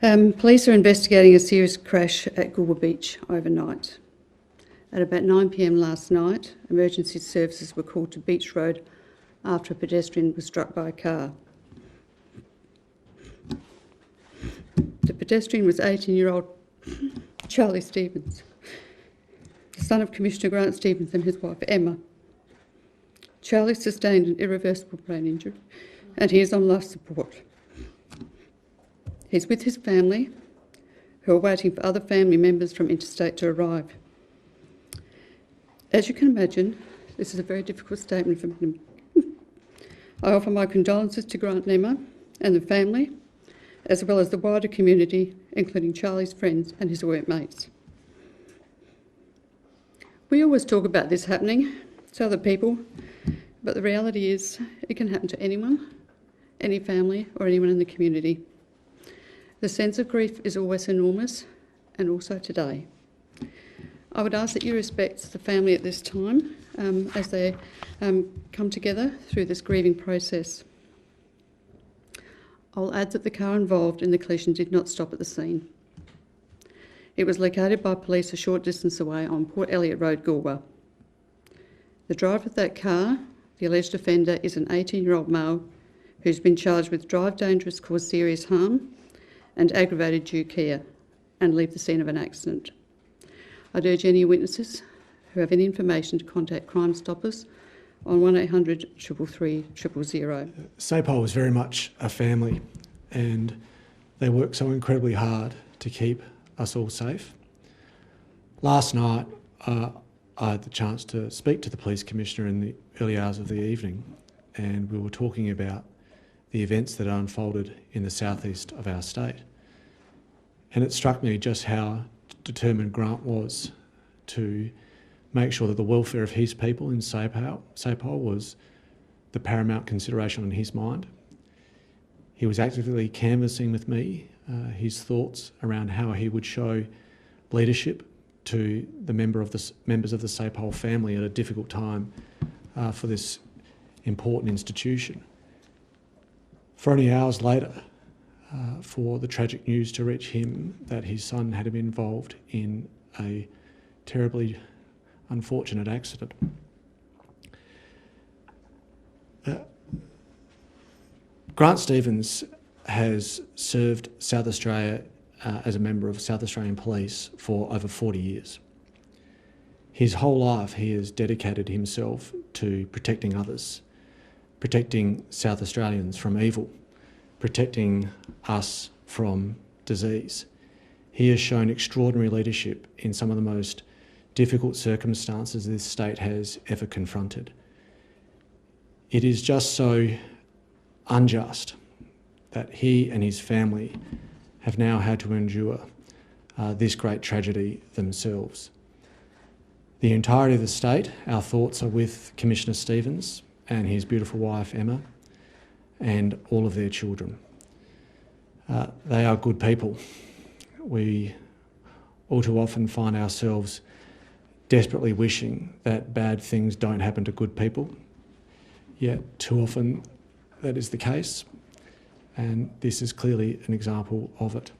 Police are investigating a serious crash at Goolwa Beach overnight. At about 9 p.m. last night, emergency services were called to Beach Road after a pedestrian was struck by a car. The pedestrian was 18-year-old Charlie Stevens, the son of Commissioner Grant Stevens and his wife Emma. Charlie sustained an irreversible brain injury and he is on life support. He's with his family, who are waiting for other family members from interstate to arrive. As you can imagine, this is a very difficult statement for me. I offer my condolences to Grant and Emma and the family, as well as the wider community, including Charlie's friends and his workmates. We always talk about this happening to other people, but the reality is it can happen to anyone, any family, or anyone in the community. The sense of grief is always enormous, and also today. I would ask that you respect the family at this time as they come together through this grieving process. I'll add that the car involved in the collision did not stop at the scene. It was located by police a short distance away on Port Elliot Road, Goolwa. The driver of that car, the alleged offender, is an 18-year-old male who's been charged with drive dangerous, cause serious harm and aggravated due care and leave the scene of an accident. I'd urge any witnesses who have any information to contact Crime Stoppers on 1800 333 000. SAPOL was very much a family and they worked so incredibly hard to keep us all safe. Last night I had the chance to speak to the Police Commissioner in the early hours of the evening and we were talking about the events that unfolded in the southeast of our state. And it struck me just how determined Grant was to make sure that the welfare of his people in SAPOL was the paramount consideration on his mind. He was actively canvassing with me his thoughts around how he would show leadership to the members of the SAPOL family at a difficult time for this important institution. For only hours later, for the tragic news to reach him that his son had been involved in a terribly unfortunate accident. Grant Stevens has served South Australia as a member of South Australian Police for over 40 years. His whole life he has dedicated himself to protecting others, protecting South Australians from evil, protecting us from disease. He has shown extraordinary leadership in some of the most difficult circumstances this state has ever confronted. It is just so unjust that he and his family have now had to endure this great tragedy themselves. The entirety of the state, our thoughts are with Commissioner Stevens and his beautiful wife Emma and all of their children. They are good people. We all too often find ourselves desperately wishing that bad things don't happen to good people, yet too often that is the case, and this is clearly an example of it.